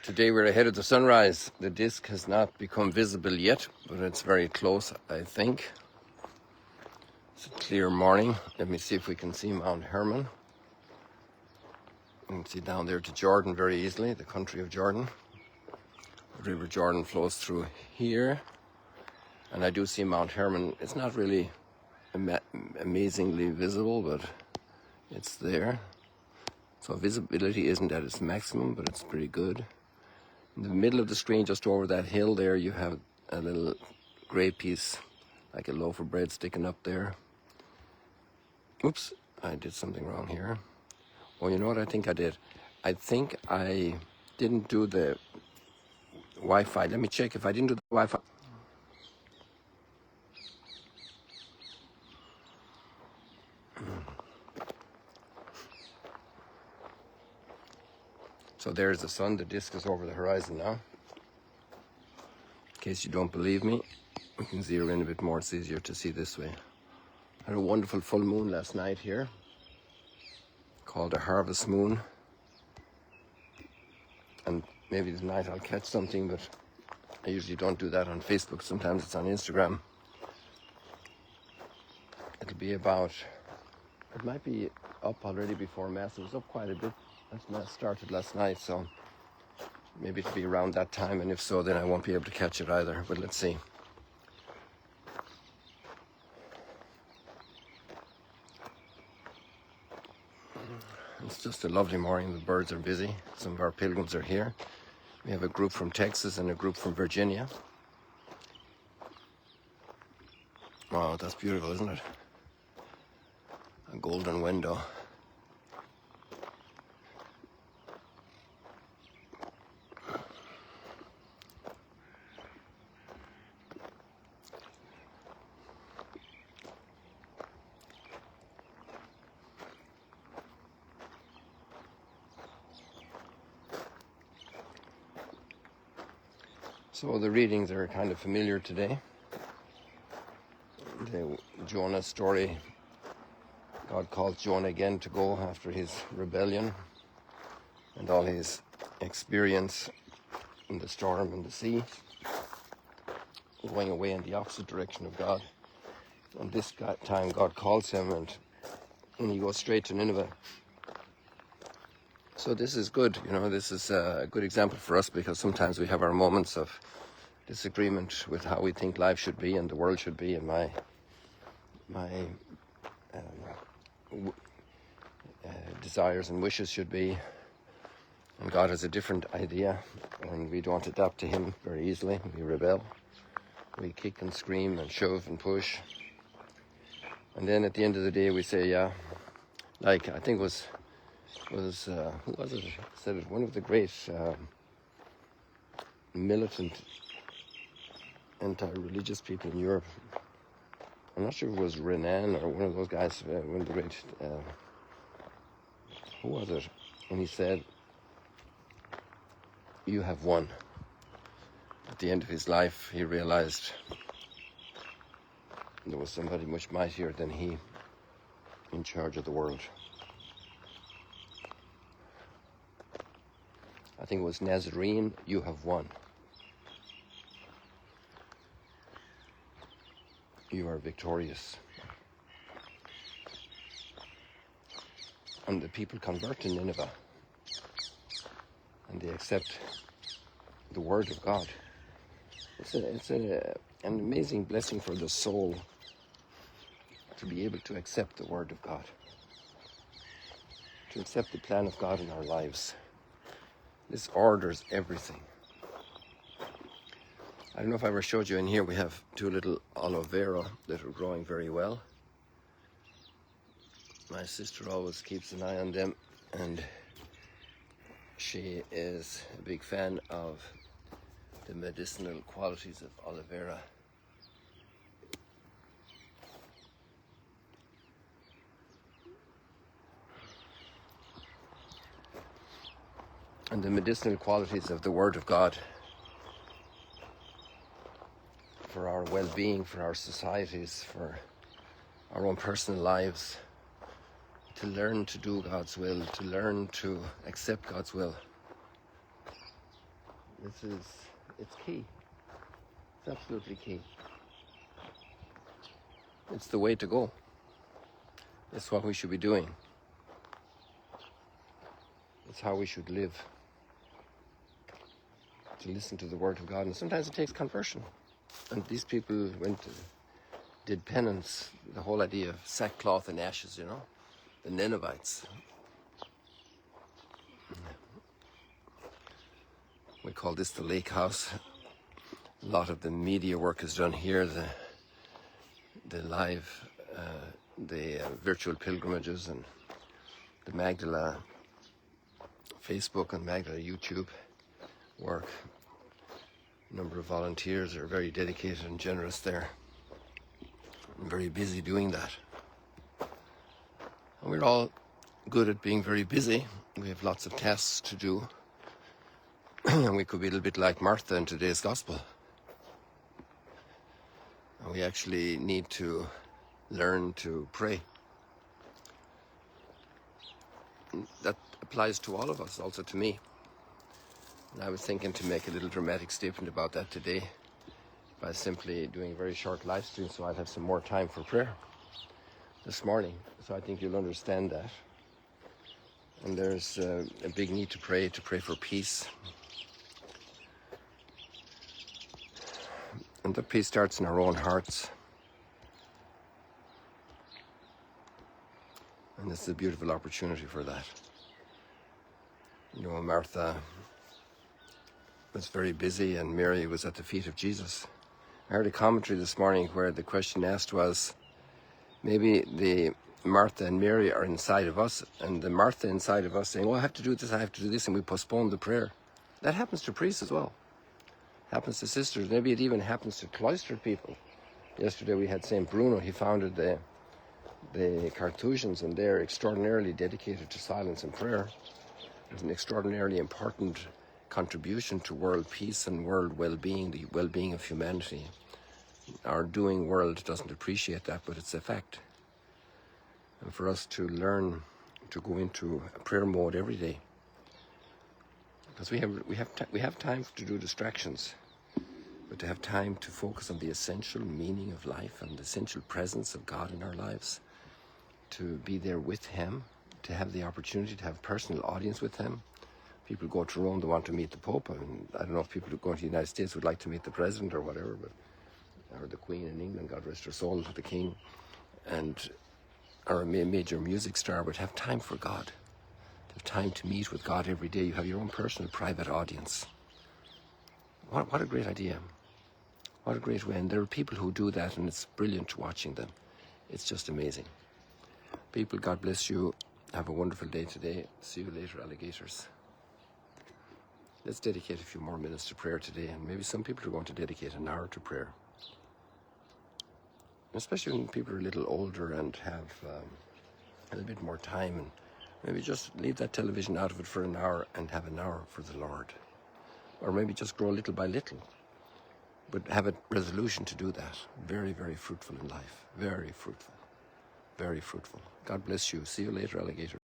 Today we're ahead of the sunrise. The disk has not become visible yet, but it's very close, I think. It's a clear morning. Let me see if we can see Mount Hermon. You can see down there to Jordan very easily, the country of Jordan. The River Jordan flows through here. And I do see Mount Hermon. It's not really amazingly visible, but it's there. So visibility isn't at its maximum, but it's pretty good. In the middle of the screen, just over that hill there, you have a little grey piece, like a loaf of bread sticking up there. Oops, I did something wrong here. Oh, you know what I think I did? I think I didn't do the Wi-Fi. Let me check if I didn't do the Wi-Fi. So there's the sun. The disk is over the horizon now. In case you don't believe me, we can zero in a bit more. It's easier to see this way. I had a wonderful full moon last night here, called a harvest moon. And maybe tonight I'll catch something, but I usually don't do that on Facebook. Sometimes it's on Instagram. It'll be about, it might be up already before Mass. It was up quite a bit. Mass started last night, so maybe it'll be around that time, and if so, then I won't be able to catch it either, but let's see. It's just a lovely morning. The birds are busy. Some of our pilgrims are here. We have a group from Texas and a group from Virginia. Wow, that's beautiful, isn't it? A golden window. So the readings are kind of familiar today. The Jonah story, God calls Jonah again to go after his rebellion and all his experience in the storm and the sea, going away in the opposite direction of God. And this time God calls him and he goes straight to Nineveh. So this is good, you know, this is a good example for us, because sometimes we have our moments of disagreement with how we think life should be and the world should be, and my desires and wishes should be. And God has a different idea, and we don't adapt to him very easily. We rebel. We kick and scream and shove and push. And then at the end of the day we say, yeah, like I think it was who was it? Said it, one of the great militant anti-religious people in Europe. I'm not sure if it was Renan or one of those guys, one of the great, who was it? And he said, you have won. At the end of his life, he realized there was somebody much mightier than he in charge of the world. I think it was Nazarene, you have won. You are victorious. And the people convert in Nineveh, and they accept the word of God. It's an amazing blessing for the soul to be able to accept the word of God, to accept the plan of God in our lives. This orders everything. I don't know if I ever showed you in here, we have two little aloe vera that are growing very well. My sister always keeps an eye on them, and she is a big fan of the medicinal qualities of aloe vera. And the medicinal qualities of the Word of God for our well-being, for our societies, for our own personal lives, to learn to do God's will, to learn to accept God's will. It's key. It's absolutely key. It's the way to go. It's what we should be doing. It's how we should live. To listen to the Word of God. And sometimes it takes conversion. And these people did penance, the whole idea of sackcloth and ashes, the Ninevites. We call this the lake house. A lot of the media work is done here, the live, virtual pilgrimages and the Magdala Facebook and Magdala YouTube work. A number of volunteers are very dedicated and generous there. I'm very busy doing that. And we're all good at being very busy. We have lots of tasks to do. And we could be a little bit like Martha in today's gospel. And we actually need to learn to pray. That applies to all of us, also to me. And I was thinking to make a little dramatic statement about that today by simply doing a very short live stream, so I'll have some more time for prayer this morning. So I think you'll understand that. And there's a big need to pray for peace. And that peace starts in our own hearts. And this is a beautiful opportunity for that. Martha was very busy and Mary was at the feet of Jesus. I heard a commentary this morning where the question asked was, maybe the Martha and Mary are inside of us, and the Martha inside of us saying, I have to do this, I have to do this, and we postpone the prayer. That happens to priests as well. Happens to sisters. Maybe it even happens to cloistered people. Yesterday we had St. Bruno. He founded the Carthusians, and they're extraordinarily dedicated to silence and prayer. It's an extraordinarily important contribution to world peace and world well-being, the well-being of humanity. Our doing world doesn't appreciate that, but it's a fact. And for us to learn to go into a prayer mode every day, because we have time to do distractions, but to have time to focus on the essential meaning of life and the essential presence of God in our lives, to be there with Him, to have the opportunity to have personal audience with Him. People go to Rome, they want to meet the Pope. I don't know if people who go to the United States would like to meet the President or whatever, or the Queen in England, God rest her soul, the King, or a major music star, but have time for God. Have time to meet with God every day. You have your own personal private audience. What a great idea. What a great way. And there are people who do that, and it's brilliant watching them. It's just amazing. People, God bless you. Have a wonderful day today. See you later, alligators. Let's dedicate a few more minutes to prayer today, and maybe some people are going to dedicate an hour to prayer. Especially when people are a little older and have a little bit more time, and maybe just leave that television out of it for an hour and have an hour for the Lord. Or maybe just grow little by little, but have a resolution to do that. Very, very fruitful in life. Very fruitful. Very fruitful. God bless you. See you later, alligator.